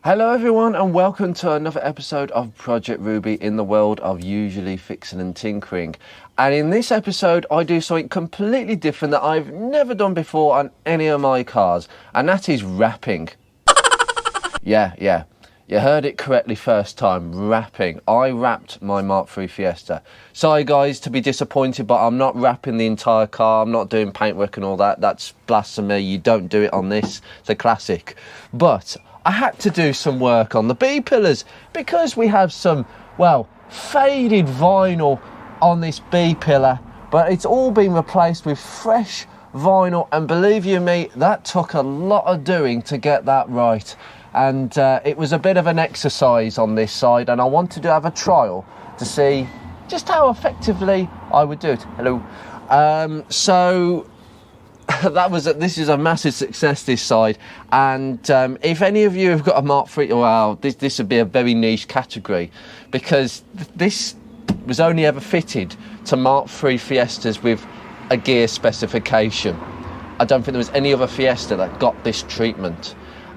Hello everyone and welcome to another episode of Project Ruby in the world of usually fixing and tinkering. And in this episode I do something completely different that I've never done before on any of my cars, and that is wrapping. Yeah, you heard it correctly first time, wrapping. I wrapped my Mark III Fiesta. Sorry guys to be disappointed, but I'm not wrapping the entire car. I'm not doing paintwork and all that. That's blasphemy. You don't do it on this. It's a classic. But I had to do some work on the B-pillars because we have some, well, faded vinyl on this B-pillar, but it's all been replaced with fresh vinyl, and believe you me, that took a lot of doing to get that right. And it was a bit of an exercise on this side, and I wanted to have a trial to see just how effectively I would do it. Hello. So this is a massive success this side, and if any of you have got a Mark III, well, this would be a very niche category, because this was only ever fitted to Mark III Fiestas with a gear specification. I don't think there was any other Fiesta that got this treatment.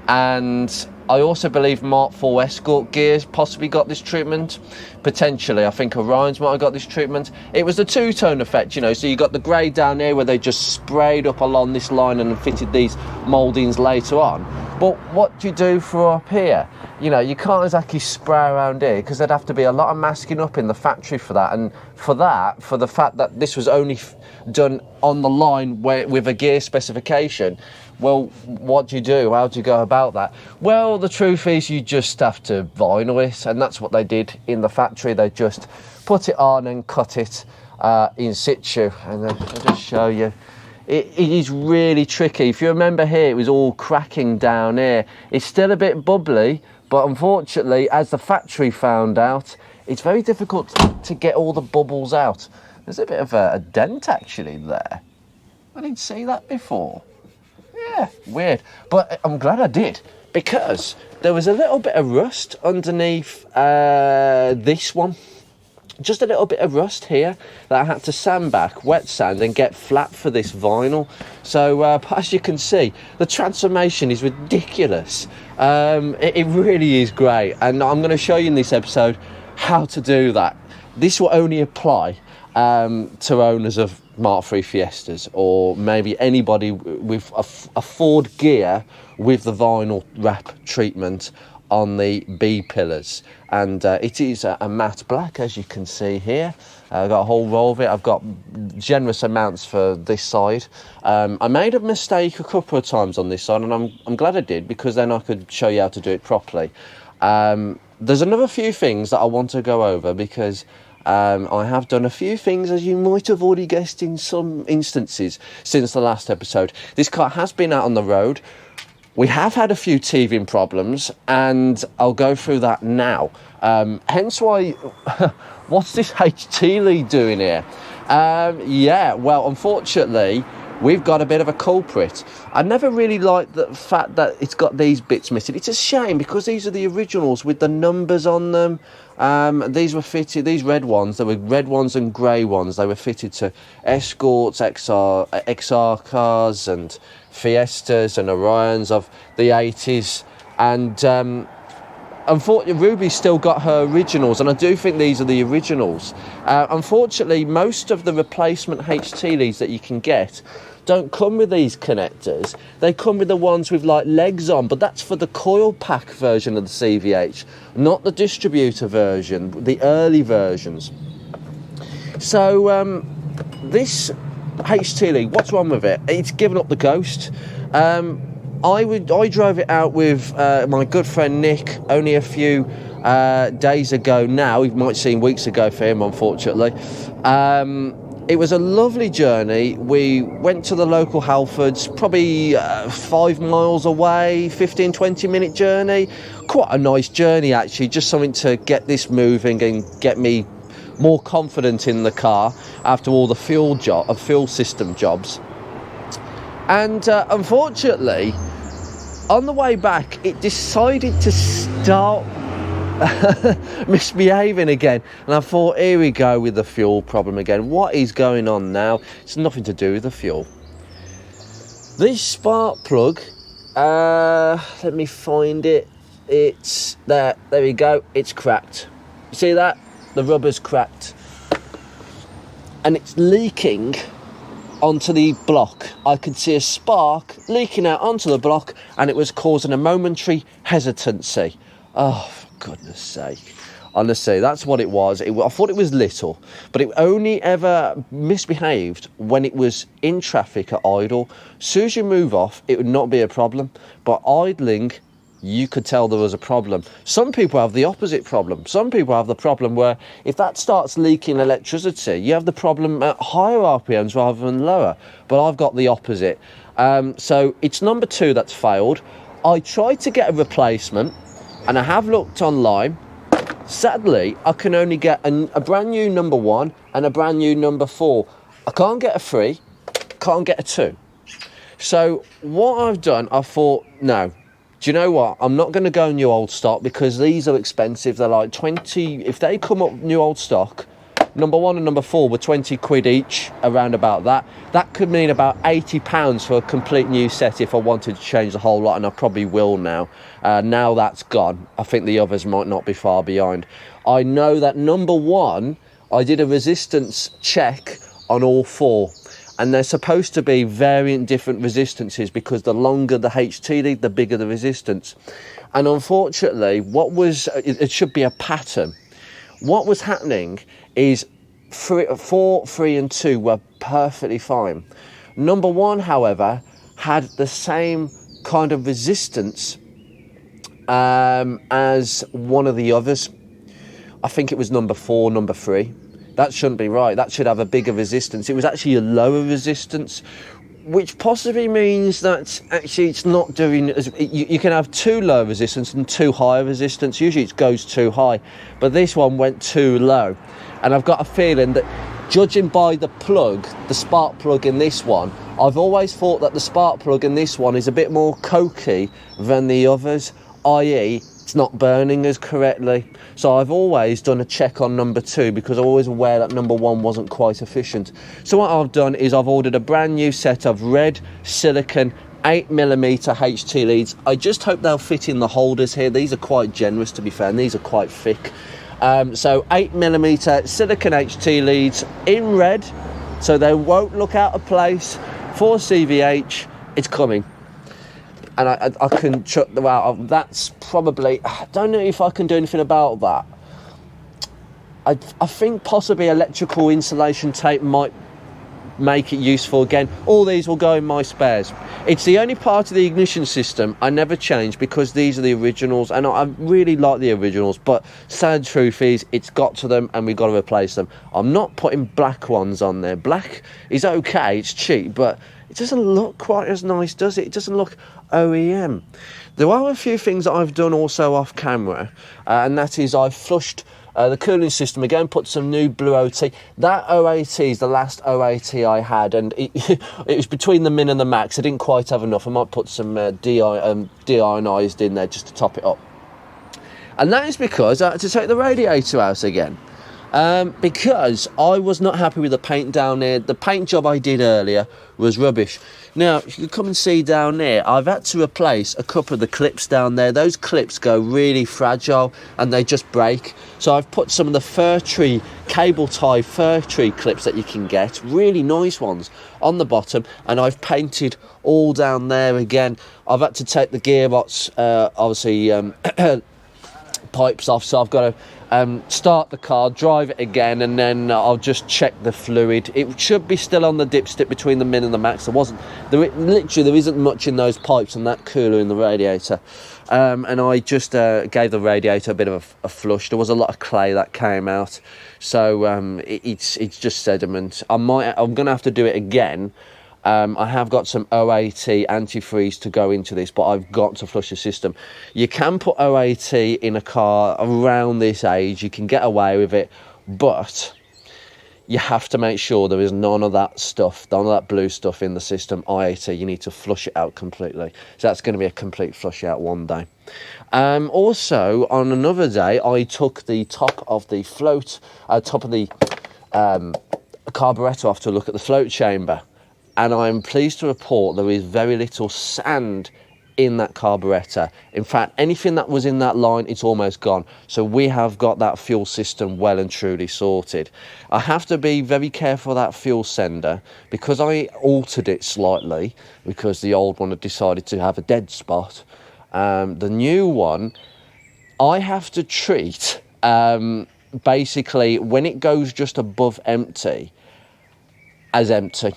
And I also believe Mark IV Escort gears possibly got this treatment. Potentially, I think Orion's might have got this treatment. It was the two-tone effect, you know, so you got the grey down here where they just sprayed up along this line and fitted these mouldings later on. But what do you do for up here? You know, you can't exactly spray around here because there'd have to be a lot of masking up in the factory for that. And for the fact that this was only done on the line with a gear specification, well, what do you do? How do you go about that? Well, the truth is you just have to vinyl it, and that's what they did in the factory. They just put it on and cut it in situ. And I'll just show you. It is really tricky. If you remember here, it was all cracking down here. It's still a bit bubbly, but unfortunately, as the factory found out, it's very difficult to get all the bubbles out. There's a bit of a dent actually there. I didn't see that before. Yeah, weird. But I'm glad I did, because there was a little bit of rust underneath this one. Just a little bit of rust here that I had to sand back, wet sand, and get flat for this vinyl. So as you can see, the transformation is ridiculous. It really is great, and I'm going to show you in this episode how to do that. This will only apply to owners of Mark III Fiestas, or maybe anybody with a Ford gear with the vinyl wrap treatment on the B pillars. And it is a matte black, as you can see here. I've got a whole roll of it. I've got generous amounts for this side. I made a mistake a couple of times on this side, and I'm glad I did, because then I could show you how to do it properly. There's another few things that I want to go over, because I have done a few things, as you might have already guessed, in some instances since the last episode. This car has been out on the road. We have had a few teething problems, and I'll go through that now. Hence why, what's this HT lead doing here? Yeah, well, unfortunately, we've got a bit of a culprit. I never really liked the fact that it's got these bits missing. It's a shame, because these are the originals with the numbers on them. These were fitted, these red ones, there were red ones and grey ones. They were fitted to Escorts, XR cars and Fiestas and Orions of the 80s. And unfortunately, Ruby's still got her originals, and I do think these are the originals. Unfortunately, most of the replacement HT leads that you can get don't come with these connectors. They come with the ones with like legs on, but that's for the coil pack version of the CVH, not the distributor version, the early versions. So this HT lead, what's wrong with it? It's given up the ghost. I drove it out with my good friend Nick only a few days ago now. You might see weeks ago for him, unfortunately. It was a lovely journey. We went to the local Halfords, probably 5 miles away, 15-20 minute journey. Quite a nice journey actually, just something to get this moving and get me more confident in the car after all the fuel system jobs. And unfortunately, on the way back, it decided to start misbehaving again, and I thought, here we go with the fuel problem again. What is going on now? It's nothing to do with the fuel. This spark plug, let me find it. it's there we go, it's cracked. See that? The rubber's cracked. And it's leaking onto the block. I could see a spark leaking out onto the block, and it was causing a momentary hesitancy. Oh, for goodness sake. Honestly, that's what it was. I thought it was little, but it only ever misbehaved when it was in traffic at idle. As soon as you move off, it would not be a problem. But idling, you could tell there was a problem. Some people have the opposite problem. Some people have the problem where if that starts leaking electricity, you have the problem at higher RPMs rather than lower. But I've got the opposite. So it's number 2 that's failed. I tried to get a replacement, and I have looked online. Sadly, I can only get a brand new number 1 and a brand new number 4. I can't get a 3, can't get a 2. So what I've done, I thought, no, do you know what? I'm not going to go new old stock because these are expensive. They're like 20, if they come up new old stock, number 1 and number 4 were 20 quid each, around about that. That could mean about £80 for a complete new set if I wanted to change the whole lot, and I probably will now. Now that's gone, I think the others might not be far behind. I know that number 1, I did a resistance check on all 4. And they're supposed to be variant different resistances because the longer the HT lead, the bigger the resistance. And unfortunately, it should be a pattern. What was happening is 4, 3 and 2 were perfectly fine. Number 1, however, had the same kind of resistance as one of the others. I think it was number 4, number 3. That shouldn't be right. That should have a bigger resistance. It was actually a lower resistance, which possibly means that actually it's not doing as you can have 2 low resistance and 2 higher resistance. Usually it goes too high, but this one went too low. And I've got a feeling that, judging by the plug, the spark plug in this one, I've always thought that the spark plug in this one is a bit more cokey than the others, i.e. it's not burning as correctly. So I've always done a check on number 2 because I'm always aware that number 1 wasn't quite efficient. So what I've done is I've ordered a brand new set of red silicon 8mm HT leads. I just hope they'll fit in the holders here. These are quite generous, to be fair, and these are quite thick. So 8mm silicon HT leads in red, so they won't look out of place. For CVH, it's coming. And I can chuck them out. That's probably, I don't know if I can do anything about that. I think possibly electrical insulation tape might make it useful again. All these will go in my spares. It's the only part of the ignition system I never change because these are the originals, and I really like the originals, but sad truth is it's got to them and we've got to replace them. I'm not putting black ones on there. Black is okay, it's cheap, but it doesn't look quite as nice, does it? It doesn't look OEM. There are a few things that I've done also off camera, and that is I've flushed the cooling system again, put some new blue OT. That OAT is the last OAT I had, and it was between the min and the max. I didn't quite have enough. I might put some deionized in there just to top it up. And that is because I had to take the radiator out again. Because I was not happy with the paint down there. The paint job I did earlier was rubbish. Now, if you can come and see down there, I've had to replace a couple of the clips down there. Those clips go really fragile and they just break. So I've put some of the fir tree, cable tie fir tree clips that you can get, really nice ones, on the bottom. And I've painted all down there again. I've had to take the gearbox, obviously, pipes off, so I've got to start the car, drive it again, and then I'll just check the fluid. It should be still on the dipstick between the min and the max. There isn't much in those pipes and that cooler in the radiator. And I just gave the radiator a bit of a flush. There was a lot of clay that came out, so it's just sediment. I'm going to have to do it again. I have got some OAT antifreeze to go into this, but I've got to flush the system. You can put OAT in a car around this age. You can get away with it, but you have to make sure there is none of that stuff, none of that blue stuff in the system. IAT, you need to flush it out completely. So that's going to be a complete flush out one day. Also, on another day, I took the top of the carburettor off to look at the float chamber. And I'm pleased to report there is very little sand in that carburettor. In fact, anything that was in that line, it's almost gone. So we have got that fuel system well and truly sorted. I have to be very careful of that fuel sender because I altered it slightly because the old one had decided to have a dead spot. The new one, I have to treat basically when it goes just above empty as empty.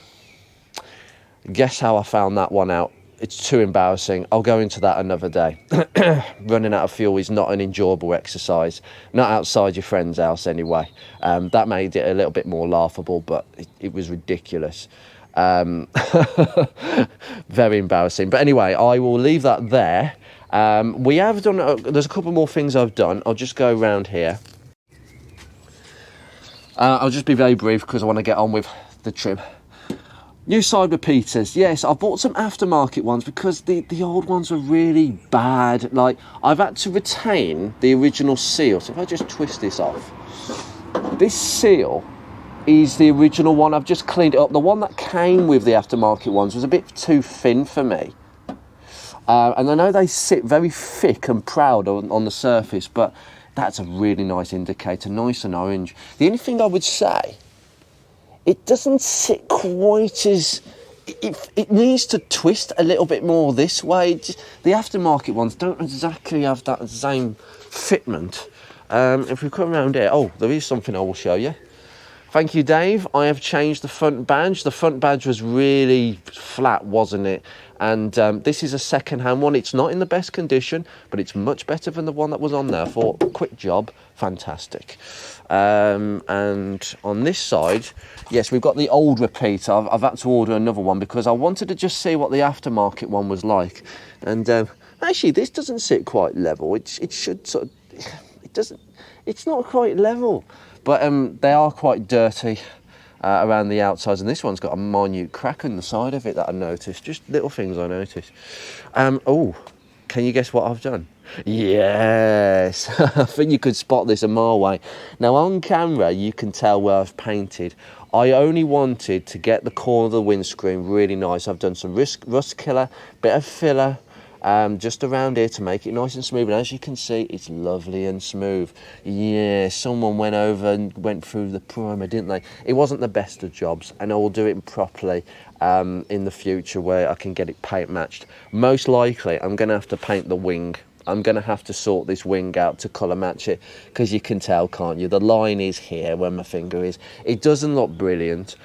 Guess how I found that one out? It's too embarrassing. I'll go into that another day. Running out of fuel is not an enjoyable exercise. Not outside your friend's house anyway. That made it a little bit more laughable, but it was ridiculous. Very embarrassing. But anyway, I will leave that there. We have done, there's a couple more things I've done. I'll just go around here. I'll just be very brief because I want to get on with the trim. New side repeaters. Yes, I bought some aftermarket ones because the old ones were really bad. Like, I've had to retain the original seal. So if I just twist this off, this seal is the original one. I've just cleaned it up. The one that came with the aftermarket ones was a bit too thin for me. And I know they sit very thick and proud on the surface, but that's a really nice indicator, nice and orange. The only thing I would say, it doesn't sit quite as... It needs to twist a little bit more this way. The aftermarket ones don't exactly have that same fitment. If we come around here... Oh, there is something I will show you. Thank you, Dave. I have changed the front badge. The front badge was really flat, wasn't it? And this is a second-hand one. It's not in the best condition, but it's much better than the one that was on there. For quick job, fantastic. And on this side, yes, we've got the old repeater. I've had to order another one because I wanted to just see what the aftermarket one was like. And actually, this doesn't sit quite level. It should sort of... It doesn't... It's not quite level. But they are quite dirty around the outsides, and this one's got a minute crack on the side of it that I noticed. Just little things I noticed. Oh, can you guess what I've done? Yes, I think you could spot this a mile away. Now on camera, you can tell where I've painted. I only wanted to get the corner of the windscreen really nice. I've done some rust killer, bit of filler, just around here to make it nice and smooth, and as you can see, it's lovely and smooth. Yeah, someone went over and went through the primer, didn't they? It wasn't the best of jobs, and I will do it properly in the future where I can get it paint matched. Most likely I'm going to have to paint the wing. I'm going to have to sort this wing out to colour match it, because you can tell, can't you? The line is here where my finger is. It doesn't look brilliant,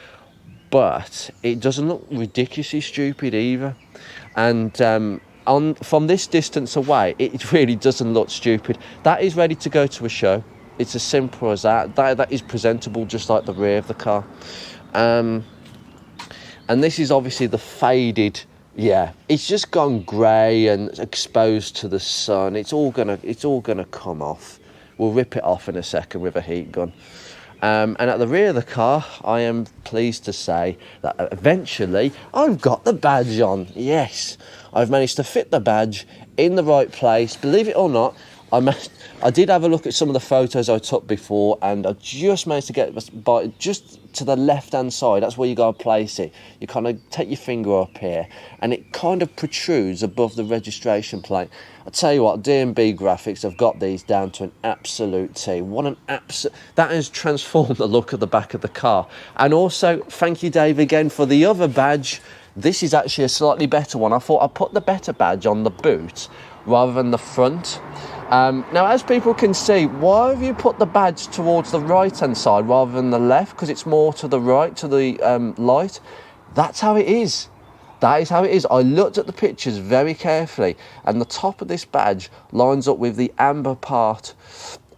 but it doesn't look ridiculously stupid either. And from this distance away, it really doesn't look stupid. That is ready to go to a show. It's as simple as that. That is presentable just like the rear of the car. And this is obviously the faded, yeah, it's just gone grey and exposed to the sun. It's all gonna come off. We'll rip it off in a second with a heat gun. And at the rear of the car, I am pleased to say that eventually I've got the badge on. Yes, I've managed to fit the badge in the right place. Believe it or not, I did have a look at some of the photos I took before, and I just managed to get by just to the left-hand side. That's where you got to place it. You kind of take your finger up here, and it kind of protrudes above the registration plate. I tell you what, D&B Graphics have got these down to an absolute T. That has transformed the look of the back of the car. And also, thank you, Dave, again for the other badge. This is actually a slightly better one. I thought I'd put the better badge on the boot rather than the front. Now, as people can see, why have you put the badge towards the right-hand side rather than the left? Because it's more to the right, to the light. That's how it is. That is how it is. I looked at the pictures very carefully, and the top of this badge lines up with the amber part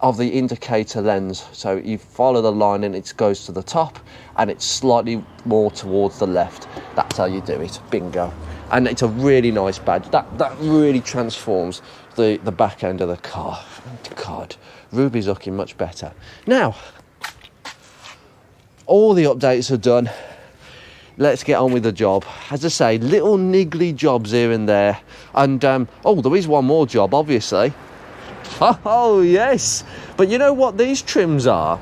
of the indicator lens. So you follow the line and it goes to the top, and it's slightly more towards the left. That's how you do it. Bingo. And it's a really nice badge. That really transforms the back end of the car. God, Ruby's looking much better. Now, all the updates are done. Let's get on with the job. As I say, little niggly jobs here and there. And, oh, there is one more job, obviously. Oh, yes. But you know what these trims are?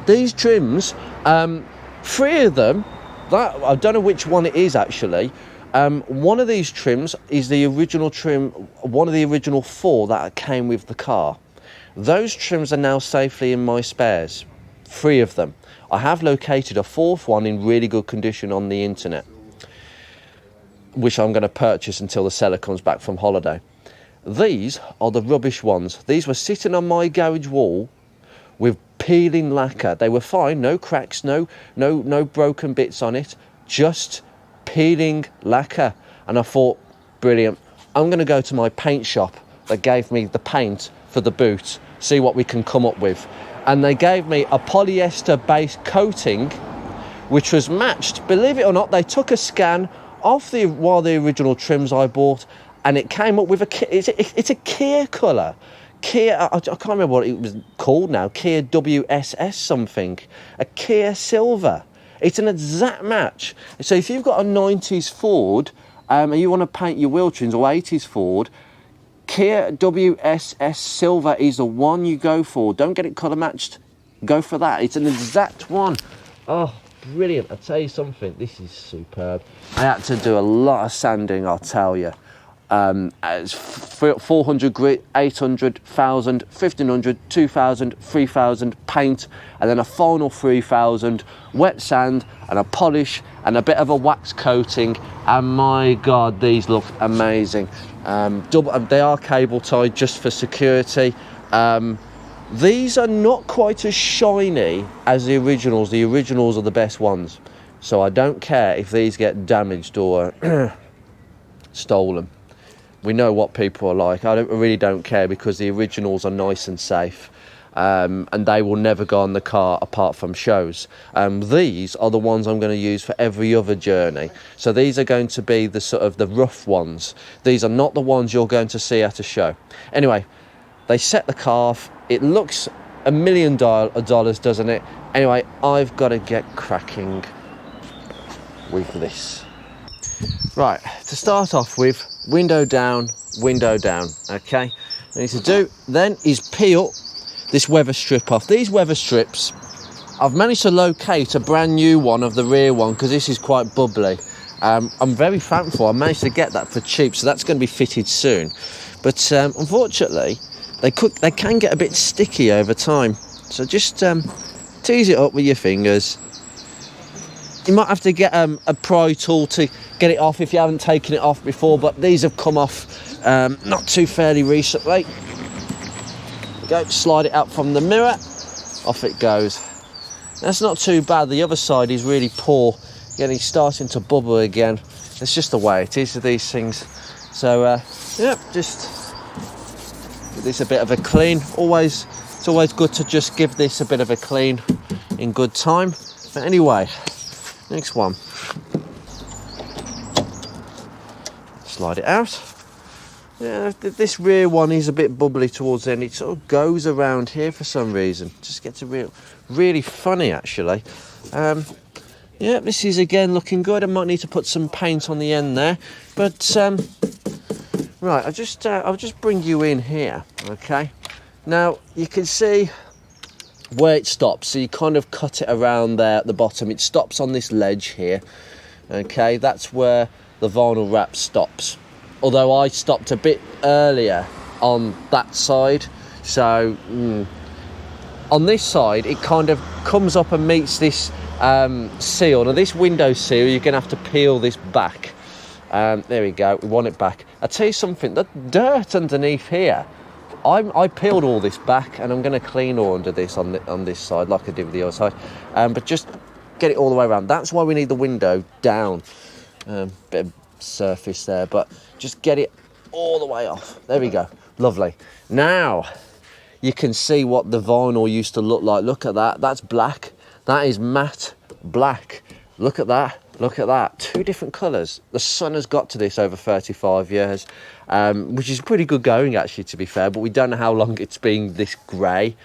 These trims, 3 of them, I don't know which one it is, actually. One of these trims is the original trim, one of the original 4 that came with the car. Those trims are now safely in my spares, 3 of them. I have located a 4th one in really good condition on the internet, which I'm going to purchase until the seller comes back from holiday. These are the rubbish ones. These were sitting on my garage wall with peeling lacquer. They were fine, no cracks, no broken bits on it, just peeling lacquer. And I thought, brilliant, I'm going to go to my paint shop that gave me the paint for the boot, see what we can come up with. And they gave me a polyester based coating which was matched. Believe it or not, they took a scan of one of the original trims I bought, and it came up with it's a Kia colour. Kia, I can't remember what it was called now, Kia WSS something, a Kia Silver. It's an exact match. So if you've got a 90s Ford and you want to paint your wheel trims, or 80s Ford, Kia WSS Silver is the one you go for. Don't get it colour matched, go for that. It's an exact one. Oh, brilliant. I'll tell you something, this is superb. I had to do a lot of sanding, I'll tell you. It's 400 grit, 800, 1000, 1500, 2000, 3000 paint, and then a final 3000 wet sand and a polish and a bit of a wax coating. And my God, these look amazing. They are cable tied just for security. These are not quite as shiny as the originals. The originals are the best ones. So I don't care if these get damaged or stolen. We know what people are like. I really don't care, because the originals are nice and safe, and they will never go on the car apart from shows. These are the ones I'm going to use for every other journey. So these are going to be the sort of the rough ones. These are not the ones you're going to see at a show. Anyway, they set the car off. It looks $1 million, doesn't it? Anyway, I've got to get cracking with this. Right, to start off with, window down, okay? What I need to do then is peel this weather strip off. These weather strips, I've managed to locate a brand new one of the rear one, because this is quite bubbly. I'm very thankful I managed to get that for cheap, so that's going to be fitted soon. But unfortunately, they can get a bit sticky over time. So just tease it up with your fingers. You might have to get a pry tool to get it off if you haven't taken it off before, but these have come off not too fairly recently. Go, slide it out from the mirror, off it goes. That's not too bad. The other side is really poor, getting starting to bubble again. It's just the way it is with these things. So yeah, just give this a bit of a clean. It's always good to just give this a bit of a clean in good time. But anyway, next one. Slide it out. Yeah, this rear one is a bit bubbly towards the end. It sort of goes around here for some reason. Just gets really funny, actually. Yeah, this is again looking good. I might need to put some paint on the end there. But right, I'll just bring you in here, okay? Now you can see where it stops. So you kind of cut it around there at the bottom. It stops on this ledge here. Okay, that's where the vinyl wrap stops. Although I stopped a bit earlier on that side. So on this side, it kind of comes up and meets this seal. Now this window seal, you're going to have to peel this back. There we go, we want it back. I'll tell you something, the dirt underneath here, I peeled all this back, and I'm going to clean all under this on this side like I did with the other side. But just get it all the way around. That's why we need the window down. Bit of surface there, but just get it all the way off. There we go, lovely. Now you can see what the vinyl used to look like. Look at that, that's black. That is matte black. Look at that, look at that. 2 different colours. The sun has got to this over 35 years, which is pretty good going actually, to be fair, but we don't know how long it's been this grey.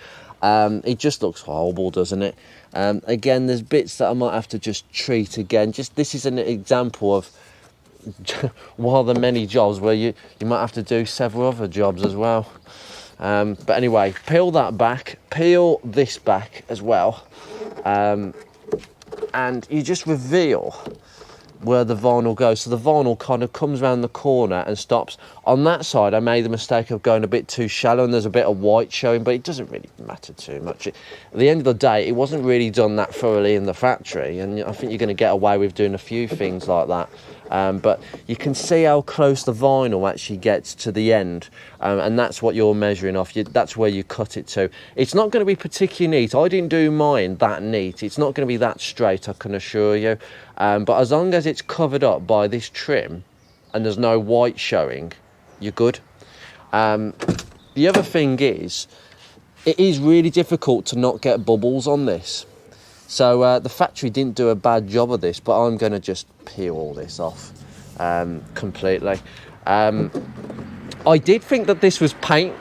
It just looks horrible, doesn't it? Again, there's bits that I might have to just treat again. This is an example of one of the many jobs where you might have to do several other jobs as well. But anyway, peel that back, peel this back as well, and you just reveal where the vinyl goes. So the vinyl kind of comes around the corner and stops. On that side, I made the mistake of going a bit too shallow, and there's a bit of white showing, but it doesn't really matter too much. At the end of the day, it wasn't really done that thoroughly in the factory, and I think you're going to get away with doing a few things like that. But you can see how close the vinyl actually gets to the end, and that's what you're measuring off. That's where you cut it to. It's not going to be particularly neat. I didn't do mine that neat. It's not going to be that straight, I can assure you. But as long as it's covered up by this trim and there's no white showing, you're good. The other thing is, it is really difficult to not get bubbles on this. So the factory didn't do a bad job of this, but I'm going to just peel all this off completely. I did think that this was paint,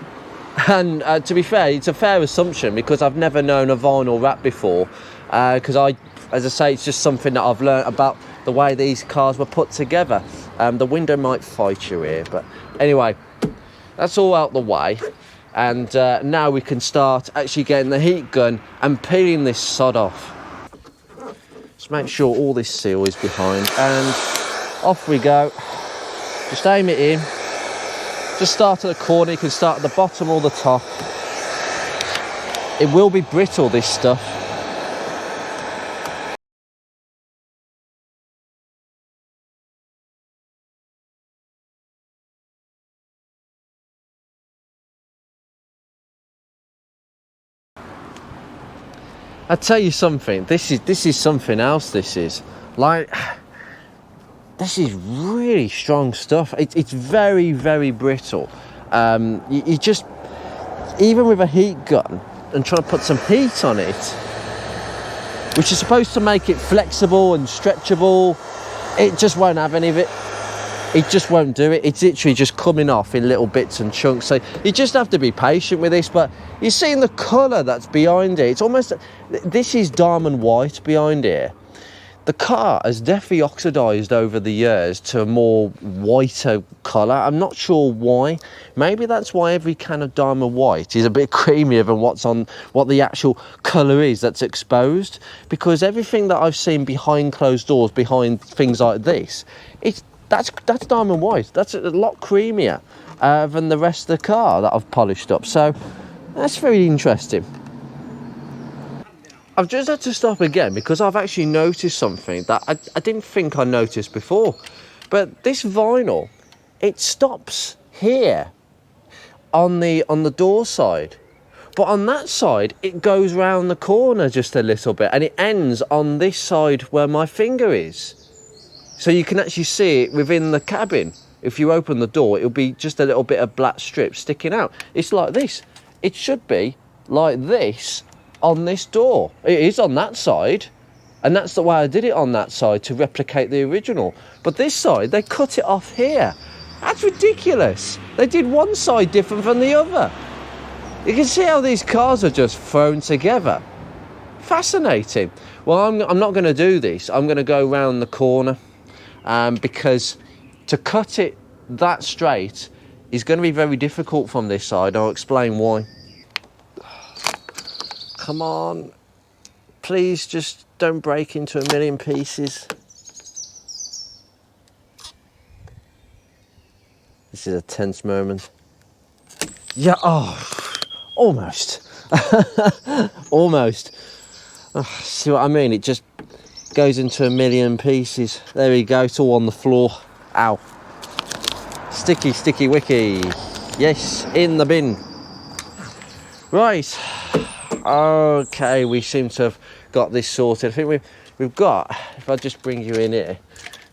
and to be fair, it's a fair assumption because I've never known a vinyl wrap before, because as I say, it's just something that I've learnt about the way these cars were put together. The window might fight you here, but anyway, that's all out the way. And now we can start actually getting the heat gun and peeling this sod off. Just make sure all this seal is behind, and off we go. Just aim it in. Just start at the corner. You can start at the bottom or the top. It will be brittle, this stuff. I tell you something, this is something else. This is really strong stuff. It's very, very brittle. You just, even with a heat gun and trying to put some heat on it, which is supposed to make it flexible and stretchable, it just won't have any of it. It just won't do it. It's literally just coming off in little bits and chunks. So you just have to be patient with this. But you're seeing the colour that's behind it. It's almost, this is diamond white behind here. The car has definitely oxidised over the years to a more whiter colour. I'm not sure why. Maybe that's why every can of diamond white is a bit creamier than what the actual colour is that's exposed. Because everything that I've seen behind closed doors, behind things like this, that's diamond white. That's a lot creamier than the rest of the car that I've polished up. So that's very interesting. I've just had to stop again because I've actually noticed something that I didn't think I noticed before. But this vinyl, it stops here on the door side. But on that side, it goes round the corner just a little bit, and it ends on this side where my finger is. So you can actually see it within the cabin. If you open the door, it'll be just a little bit of black strip sticking out. It's like this. It should be like this on this door. It is on that side, and that's the way I did it on that side to replicate the original. But this side, they cut it off here. That's ridiculous. They did one side different from the other. You can see how these cars are just thrown together. Fascinating. Well, I'm not going to do this. I'm going to go round the corner. Because to cut it that straight is going to be very difficult from this side. I'll explain why. Come on, please just don't break into a million pieces. This is a tense moment. Yeah, almost. Almost. Oh, see what I mean? It just goes into a million pieces. There we go, it's all on the floor. Ow. Sticky, sticky wicky. Yes, in the bin. Right. Okay, we seem to have got this sorted. I think we've got, if I just bring you in here,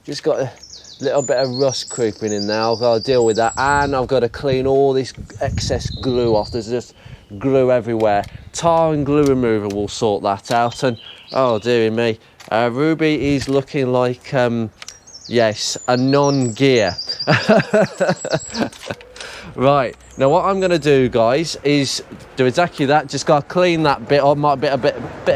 just got a little bit of rust creeping in there. I've got to deal with that, and I've got to clean all this excess glue off. There's just glue everywhere. Tar and glue remover will sort that out. And oh dearie me, Ruby is looking like yes, a non-gear. Right, now what I'm going to do, guys, is do exactly that. Just got to clean that bit off, a bit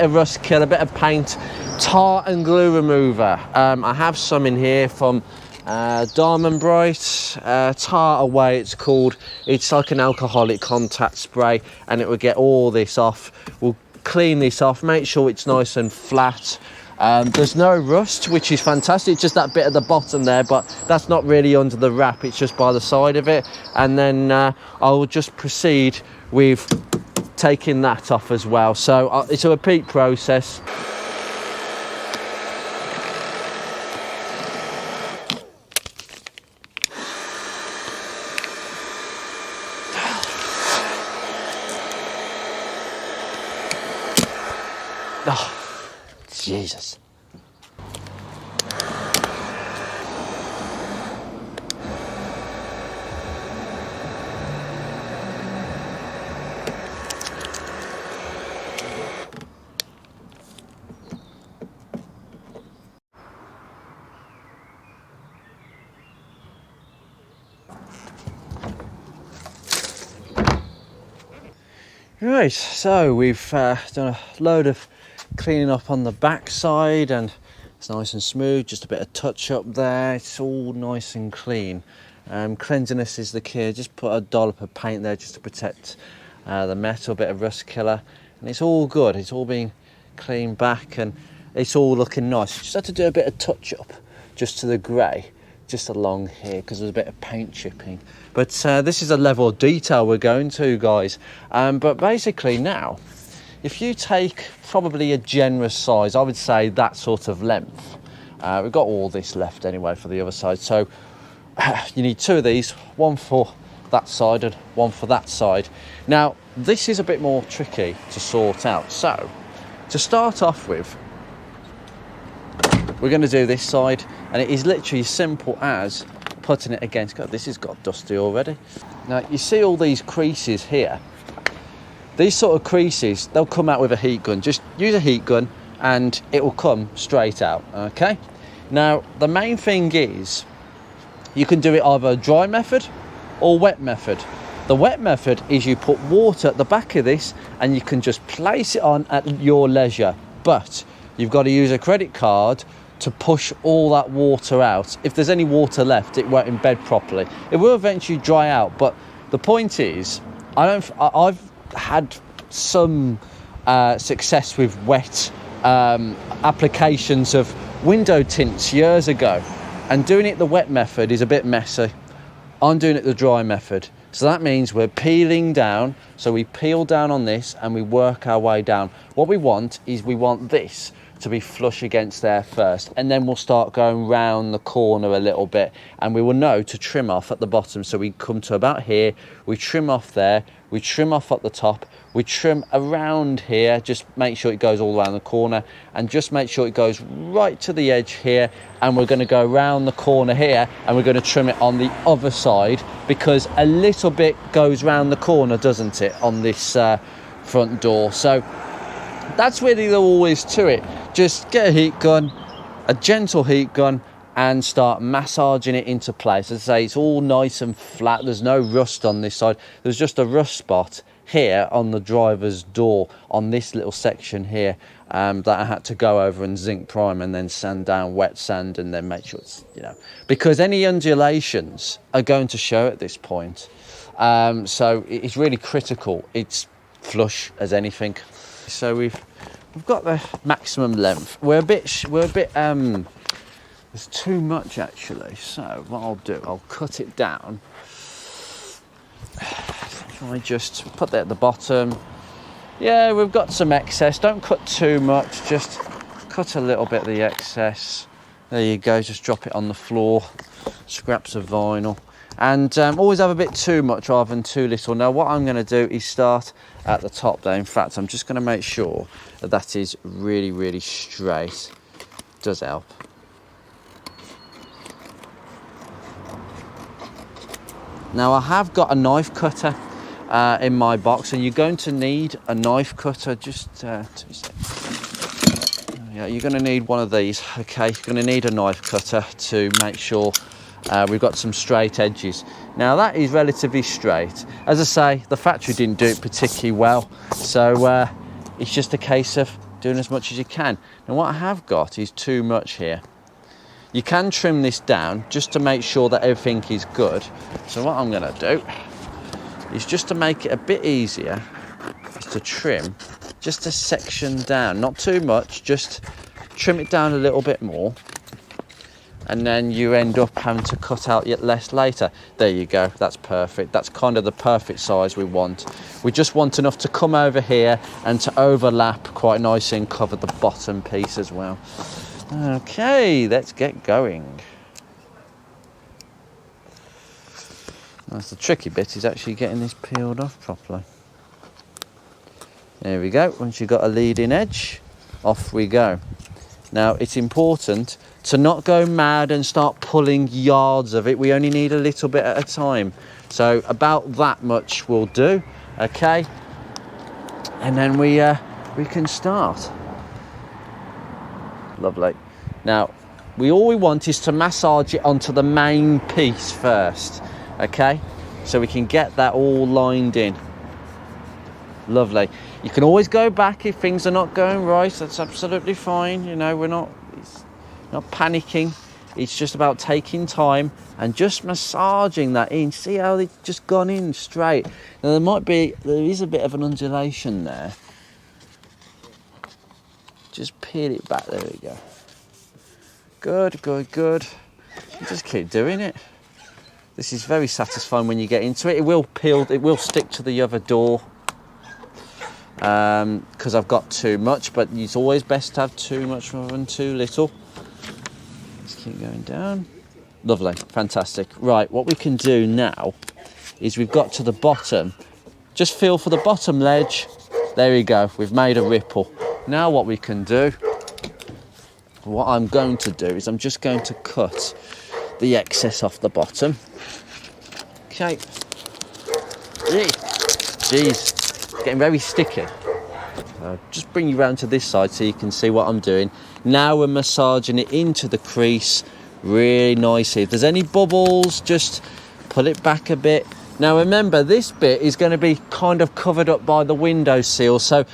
of rust kill, a bit of paint, tar and glue remover. I have some in here from Diamond Bright, Tar Away it's called. It's like an alcoholic contact spray, and it will get all this off. We'll clean this off, make sure it's nice and flat. There's no rust, which is fantastic. It's just that bit at the bottom there, but that's not really under the wrap, it's just by the side of it. And then I'll just proceed with taking that off as well. So it's a repeat process. Oh, Jesus. Right, so we've done a load of cleaning up on the back side, and it's nice and smooth, just a bit of touch up there. It's all nice and clean. Cleanliness is the key. Just put a dollop of paint there just to protect the metal, a bit of rust killer, and it's all good. It's all being cleaned back and it's all looking nice. Just had to do a bit of touch up just to the grey, just along here, because there's a bit of paint chipping. But this is a level of detail we're going to, guys. But basically now, if you take probably a generous size, I would say that sort of length. We've got all this left anyway for the other side. So you need two of these, one for that side and one for that side. Now, this is a bit more tricky to sort out. So to start off with, we're going to do this side, and it is literally as simple as putting it against. God, this has got dusty already. Now, you see all these creases here? These sort of creases, they'll come out with a heat gun. Just use a heat gun and it will come straight out, okay? Now, the main thing is, you can do it either a dry method or wet method. The wet method is you put water at the back of this and you can just place it on at your leisure. But you've got to use a credit card to push all that water out. If there's any water left, it won't embed properly. It will eventually dry out, but the point is, I've had some success with wet applications of window tints years ago, and doing it the wet method is a bit messy. I'm doing it the dry method. So that means we're peeling down. So we peel down on this and we work our way down. What we want is we want this to be flush against there first, and then we'll start going round the corner a little bit, and we will know to trim off at the bottom. So we come to about here, we trim off there, we trim off at the top, we trim around here, just make sure it goes all around the corner, and just make sure it goes right to the edge here, and we're going to go around the corner here, and we're going to trim it on the other side, because a little bit goes round the corner, doesn't it, on this front door. So that's really all there is to it. Just get a heat gun, a gentle heat gun, and start massaging it into place. As I say, it's all nice and flat. There's no rust on this side. There's just a rust spot here on the driver's door, on this little section here, that I had to go over and zinc prime and then sand down, wet sand, and then make sure it's, because any undulations are going to show at this point. So it's really critical. It's flush as anything. So we've got the maximum length. We're a bit there's too much actually. So what I'll do, I'll cut it down. I just put that at the bottom. Yeah, we've got some excess. Don't cut too much, just cut a little bit of the excess. There you go, just drop it on the floor. Scraps of vinyl. And always have a bit too much rather than too little. Now what I'm going to do is start at the top there. In fact, I'm just going to make sure that that is really, really straight. Does help. Now I have got a knife cutter in my box, and you're going to need a knife cutter. Just 2 seconds. Yeah, you're going to need one of these. Okay, you're going to need a knife cutter to make sure we've got some straight edges. Now that is relatively straight. As I say, the factory didn't do it particularly well, so it's just a case of doing as much as you can. Now what I have got is too much here. You can trim this down just to make sure that everything is good. So what I'm going to do is, just to make it a bit easier, is to trim just a section down. Not too much, just trim it down a little bit more, and then you end up having to cut out yet less later. There you go, that's perfect. That's kind of the perfect size we want. We just want enough to come over here and to overlap quite nicely and cover the bottom piece as well. Okay, let's get going. That's the tricky bit, is actually getting this peeled off properly. There we go. Once you've got a leading edge, off we go. Now, it's important to not go mad and start pulling yards of it. We only need a little bit at a time. So about that much will do, okay? And then we can start. Lovely. Now, all we want is to massage it onto the main piece first, okay? So we can get that all lined in. Lovely. You can always go back if things are not going right. That's absolutely fine. You know, it's not panicking. It's just about taking time and just massaging that in. See how it's just gone in straight. Now there is a bit of an undulation there. Just peel it back. There we go. Good, good, good. You just keep doing it. This is very satisfying when you get into it. It will peel. It will stick to the other door. Because I've got too much, but it's always best to have too much rather than too little. Let's keep going down. Lovely, fantastic. Right, what we can do now is we've got to the bottom. Just feel for the bottom ledge. There we go, we've made a ripple. Now what we can do, what I'm going to do is I'm just going to cut the excess off the bottom. Okay. Jeez. Getting very sticky. Just bring you around to this side so you can see what I'm doing. Now we're massaging it into the crease really nicely. If there's any bubbles, just pull it back a bit. Now remember, this bit is going to be kind of covered up by the window sill, so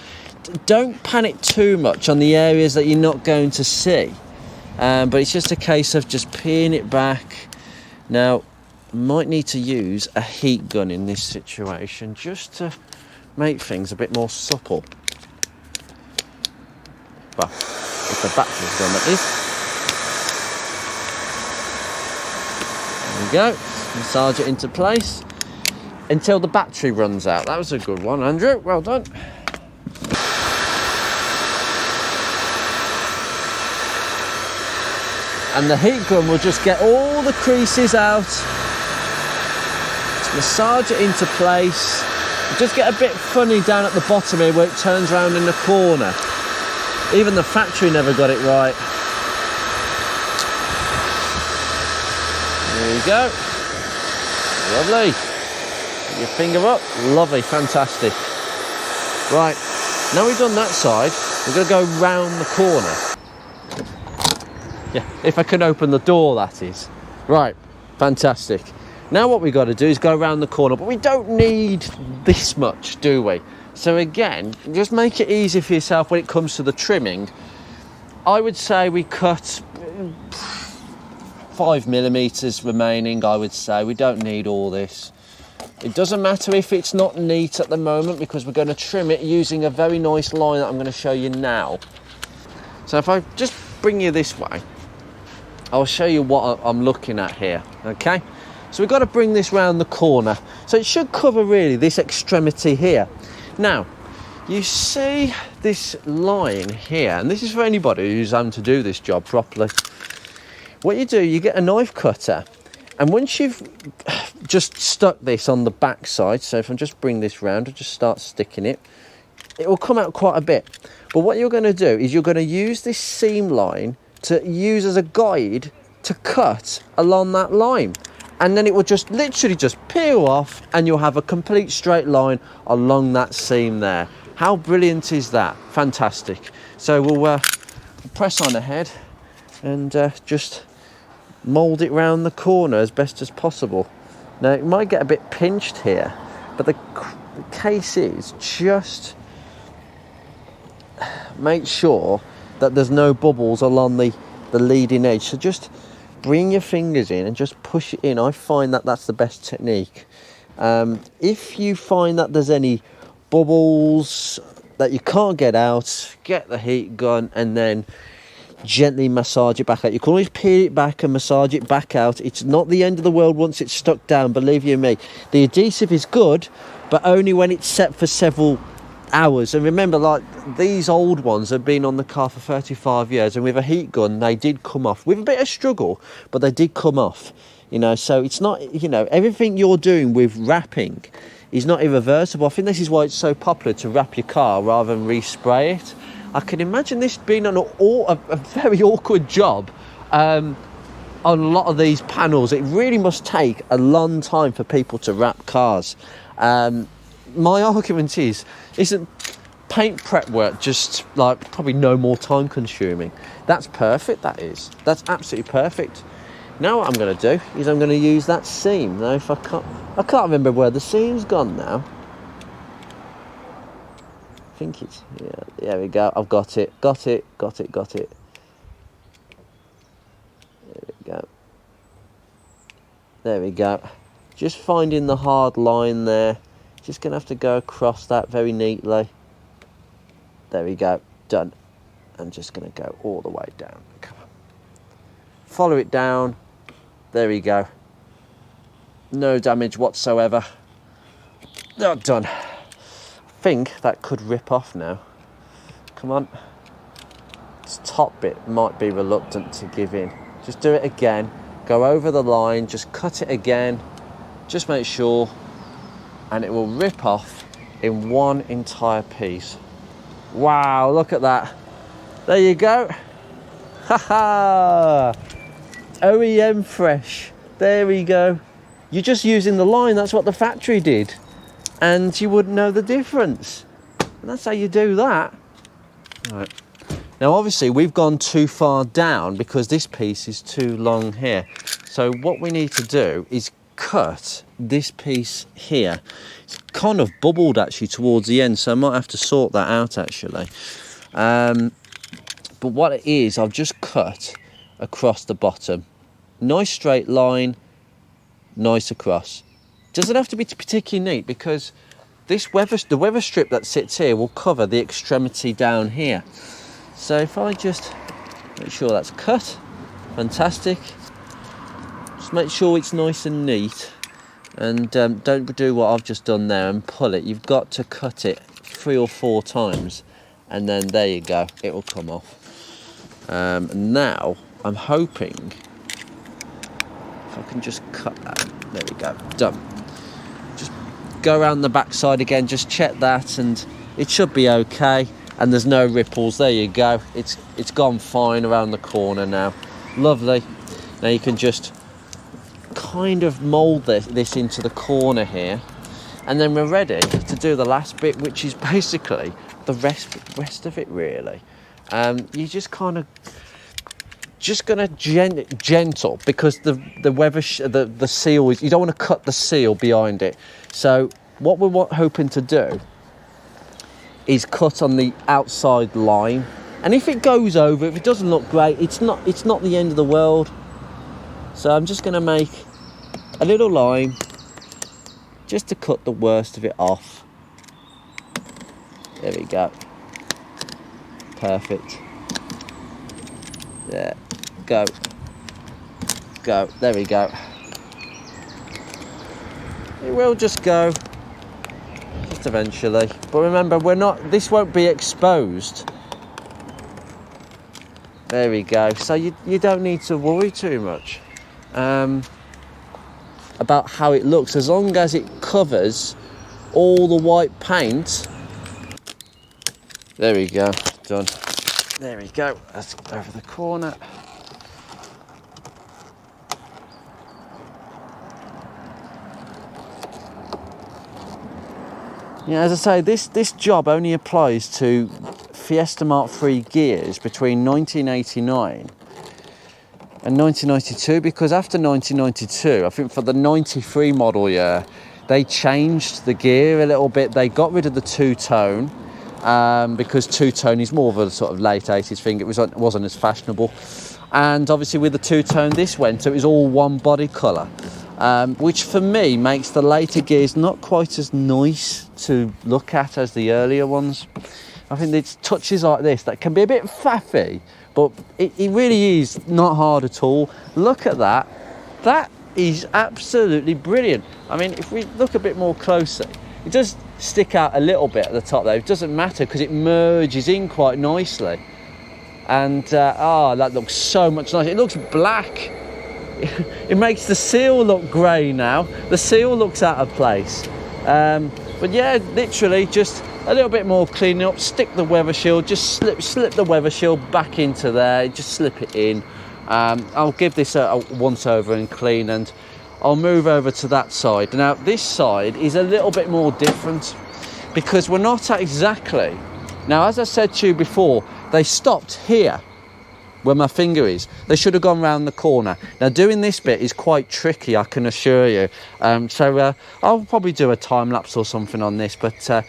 don't panic too much on the areas that you're not going to see. But it's just a case of just peeling it back. Now, I might need to use a heat gun in this situation just to make things a bit more supple. Well, if the battery's gone, that is. There we go. Massage it into place until the battery runs out. That was a good one, Andrew. Well done. And the heat gun will just get all the creases out. Just massage it into place. Just get a bit funny down at the bottom here where it turns around in the corner. Even the factory never got it right. There you go. Lovely. Put your finger up. Lovely, fantastic. Right, now we've done that side, we're going to go round the corner. Yeah, if I can open the door, that is. Right, fantastic. Now what we've got to do is go around the corner, but we don't need this much, do we? So again, just make it easy for yourself when it comes to the trimming. I would say we cut 5mm remaining, I would say. We don't need all this. It doesn't matter if it's not neat at the moment because we're going to trim it using a very nice line that I'm going to show you now. So if I just bring you this way, I'll show you what I'm looking at here, okay? So we've got to bring this round the corner. So it should cover really this extremity here. Now, you see this line here, and this is for anybody who's having to do this job properly. What you do, you get a knife cutter, and once you've just stuck this on the back side, so if I just bring this round and just start sticking it, it will come out quite a bit. But what you're going to do is you're going to use this seam line to use as a guide to cut along that line. And then it will just literally just peel off and you'll have a complete straight line along that seam there. How brilliant is that? Fantastic. So we'll press on ahead and just mould it round the corner as best as possible. Now it might get a bit pinched here, but the case is just make sure that there's no bubbles along the leading edge. So just bring your fingers in and just push it in. I find that that's the best technique. If you find that there's any bubbles that you can't get out, get the heat gun and then gently massage it back out. You can always peel it back and massage it back out. It's not the end of the world once it's stuck down, believe you me. The adhesive is good, but only when it's set for several hours. And remember, like, these old ones have been on the car for 35 years, and with a heat gun they did come off with a bit of struggle, but they did come off, you know. So it's not, you know, everything you're doing with wrapping is not irreversible. I think this is why it's so popular to wrap your car rather than respray it. I can imagine this being a very awkward job on a lot of these panels. It really must take a long time for people to wrap cars. My argument is, isn't paint prep work just like probably no more time consuming? That's perfect, that is. That's absolutely perfect. Now what I'm going to do is I'm going to use that seam. Now if I can't remember where the seam's gone now. I think it's, yeah, there we go. I've got it. There we go. There we go. Just finding the hard line there. Just going to have to go across that very neatly. There we go. Done. I'm just going to go all the way down. Come on. Follow it down. There we go. No damage whatsoever. Oh, done. I think that could rip off now. Come on. This top bit might be reluctant to give in. Just do it again. Go over the line. Just cut it again. Just make sure. And it will rip off in one entire piece. Wow, look at that. There you go. Ha ha. OEM fresh. There we go. You're just using the line. That's what the factory did. And you wouldn't know the difference. And that's how you do that. Right. Now, obviously, we've gone too far down because this piece is too long here. So what we need to do is cut this piece here. It's kind of bubbled actually towards the end, so I might have to sort that out actually. But what it is, I've just cut across the bottom. Nice straight line, nice across. Doesn't have to be particularly neat because the weather strip that sits here will cover the extremity down here. So if I just make sure that's cut, fantastic. Just make sure it's nice and neat, and don't do what I've just done there and pull it. You've got to cut it 3 or 4 times, and then there you go, it will come off. Now I'm hoping if I can just cut that. There we go, done. Just go around the back side again, just check that, and it should be okay. And there's no ripples. There you go. It's gone fine around the corner now. Lovely. Now you can just kind of mould this into the corner here, and then we're ready to do the last bit, which is basically the rest of it really. You just kind of gonna gentle, because the seal is, you don't want to cut the seal behind it. So what we're hoping to do is cut on the outside line, and if it goes over, if it doesn't look great, it's not the end of the world. So I'm just going to make a little line just to cut the worst of it off. There we go. Perfect. There. Go. There we go. It will just go. Just eventually. But remember, this won't be exposed. There we go. So you don't need to worry too much about how it looks, as long as it covers all the white paint. There we go, done. There we go, that's over the corner. Yeah, as I say, this job only applies to Fiesta Mark III gears between 1989 and 1992, because after 1992, I think for the 93 model year, they changed the gear a little bit. They got rid of the two-tone because two-tone is more of a sort of late 80s thing. It wasn't as fashionable. And obviously with the two-tone this went, so it was all one body colour, which for me makes the later gears not quite as nice to look at as the earlier ones. I think it's touches like this that can be a bit faffy but it really is not hard at all. Look at that. That is absolutely brilliant. I mean, if we look a bit more closely, it does stick out a little bit at the top there. It doesn't matter because it merges in quite nicely. And that looks so much nicer. It looks black. It makes the seal look grey now. The seal looks out of place. But yeah, literally just a little bit more cleaning up. Stick the weather shield, just slip the weather shield back into there. Just slip it in. I'll give this a once over and clean, and I'll move over to that side. Now this side is a little bit more different because we're not exactly, now as I said to you before, they stopped here where my finger is. They should have gone round the corner. Now doing this bit is quite tricky, I can assure you. So I'll probably do a time lapse or something on this, but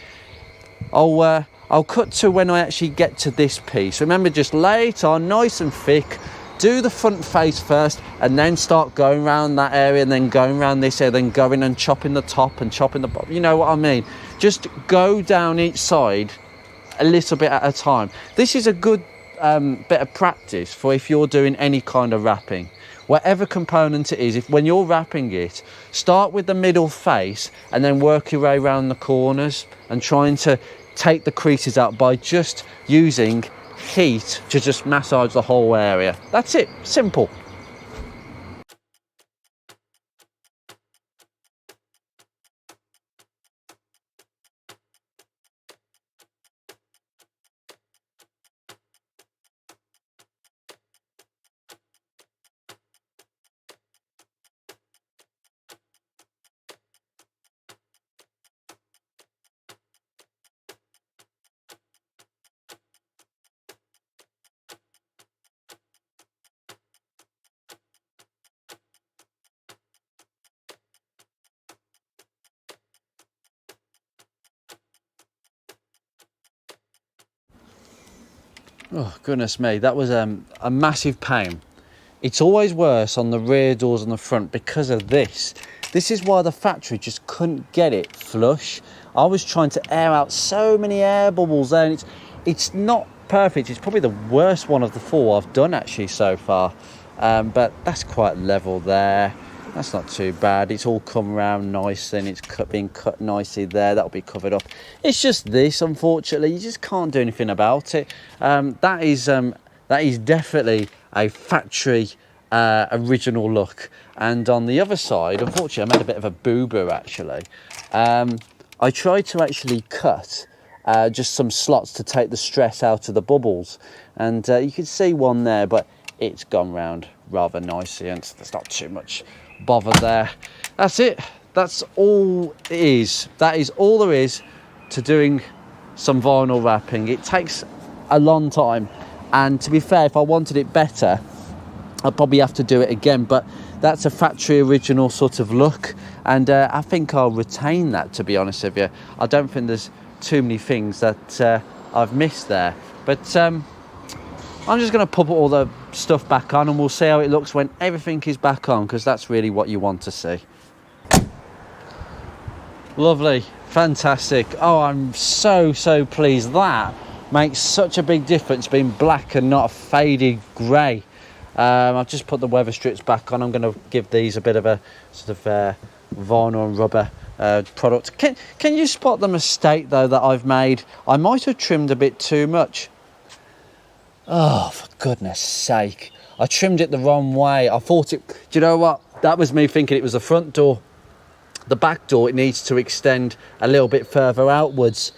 I'll cut to when I actually get to this piece. Remember, just lay it on nice and thick. Do the front face first and then start going around that area and then going around this area, then going and chopping the top and chopping the bottom. You know what I mean? Just go down each side a little bit at a time. This is a good bit of practice for if you're doing any kind of wrapping. Whatever component it is, if when you're wrapping it, start with the middle face and then work your way around the corners and trying to take the creases out by just using heat to just massage the whole area. That's it, simple. Oh, goodness me, that was a massive pain. It's always worse on the rear doors and the front because of this. This is why the factory just couldn't get it flush. I was trying to air out so many air bubbles there, and it's not perfect. It's probably the worst one of the four I've done actually so far. But that's quite level there. That's not too bad. It's all come around nice and it's being cut nicely there. That'll be covered up. It's just this, unfortunately, you just can't do anything about it. That is definitely a factory original look. And on the other side, unfortunately, I made a bit of a boo-boo actually. I tried to actually cut just some slots to take the stress out of the bubbles. And you can see one there, but it's gone round rather nicely and there's not too much bother there. That's it. That's all it is. That is all there is to doing some vinyl wrapping. It takes a long time, and to be fair, if I wanted it better, I'd probably have to do it again, but that's a factory original sort of look, and I think I'll retain that, to be honest with you. I don't think there's too many things that I've missed there, but I'm just going to put all the stuff back on and we'll see how it looks when everything is back on, because that's really what you want to see. Lovely, fantastic. Oh, I'm so pleased. That makes such a big difference being black and not a faded grey. I've just put the weather strips back on. I'm going to give these a bit of a sort of vinyl and rubber product. Can you spot the mistake though that I've made? I might have trimmed a bit too much. Oh, for goodness sake. I trimmed it the wrong way. I thought it... Do you know what? That was me thinking it was the front door. The back door, it needs to extend a little bit further outwards.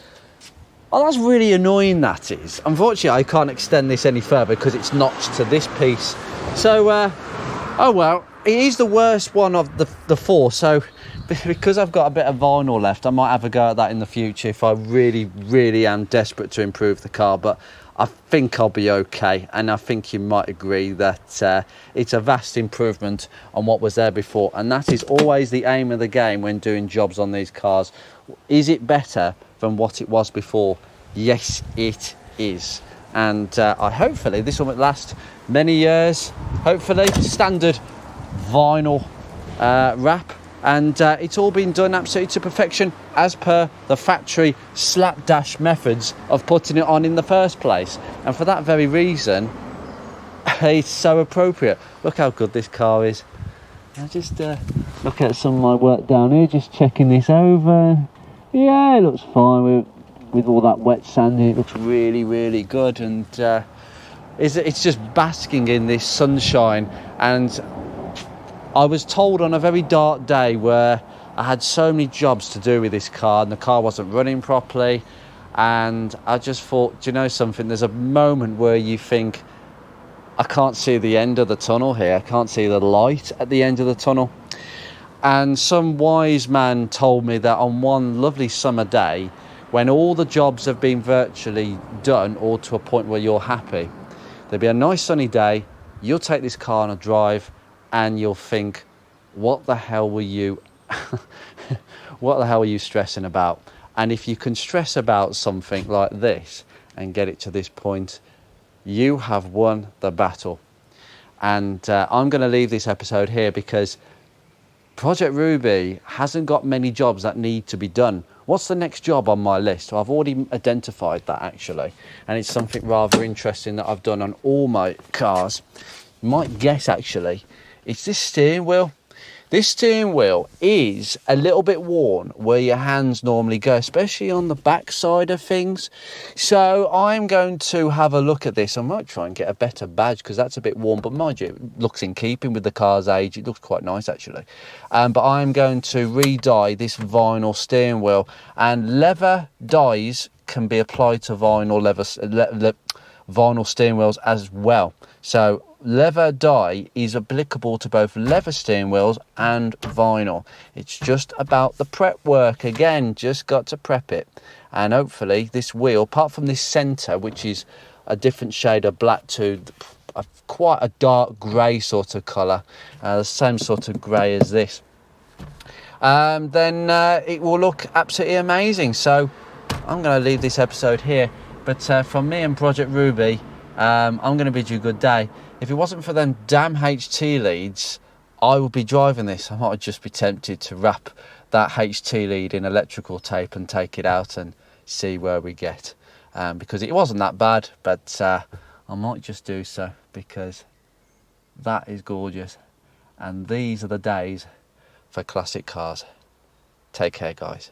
Oh, that's really annoying, that is. Unfortunately, I can't extend this any further because it's notched to this piece. So, oh well. It is the worst one of the four. So, because I've got a bit of vinyl left, I might have a go at that in the future if I really am desperate to improve the car. But I think I'll be okay, and I think you might agree that it's a vast improvement on what was there before, and that is always the aim of the game when doing jobs on these cars. Is it better than what it was before? Yes, it is, and hopefully this will last many years. Hopefully, standard vinyl wrap. And it's all been done absolutely to perfection as per the factory slapdash methods of putting it on in the first place. And for that very reason, It's so appropriate. Look how good this car is. I just look at some of my work down here, just checking this over. Yeah, it looks fine with all that wet sand. It looks really, really good, and it's just basking in this sunshine. And I was told on a very dark day where I had so many jobs to do with this car and the car wasn't running properly, and I just thought, do you know something, there's a moment where you think, I can't see the end of the tunnel here, I can't see the light at the end of the tunnel. And some wise man told me that on one lovely summer day, when all the jobs have been virtually done, or to a point where you're happy, there'll be a nice sunny day, you'll take this car on a drive and you'll think, what the hell were you what the hell are you stressing about? And if you can stress about something like this and get it to this point, you have won the battle. And I'm going to leave this episode here because Project Ruby hasn't got many jobs that need to be done. What's the next job on my list? Well, I've already identified that, actually, and it's something rather interesting that I've done on all my cars. You might guess, actually, it's this steering wheel. This steering wheel is a little bit worn where your hands normally go, especially on the back side of things. So I'm going to have a look at this. I might try and get a better badge because that's a bit worn, but mind you, it looks in keeping with the car's age. It looks quite nice, actually. But I'm going to re-dye this vinyl steering wheel, and leather dyes can be applied to vinyl steering wheels as well. So leather dye is applicable to both leather steering wheels and vinyl. It's just about the prep work. Again, just got to prep it, and hopefully this wheel, apart from this centre, which is a different shade of black to quite a dark grey sort of colour, the same sort of grey as this, then it will look absolutely amazing. So I'm going to leave this episode here, but from me and Project Ruby, I'm going to bid you good day. If it wasn't for them damn HT leads, I would be driving this. I might just be tempted to wrap that HT lead in electrical tape and take it out and see where we get. Because it wasn't that bad, but I might just do so because that is gorgeous. And these are the days for classic cars. Take care, guys.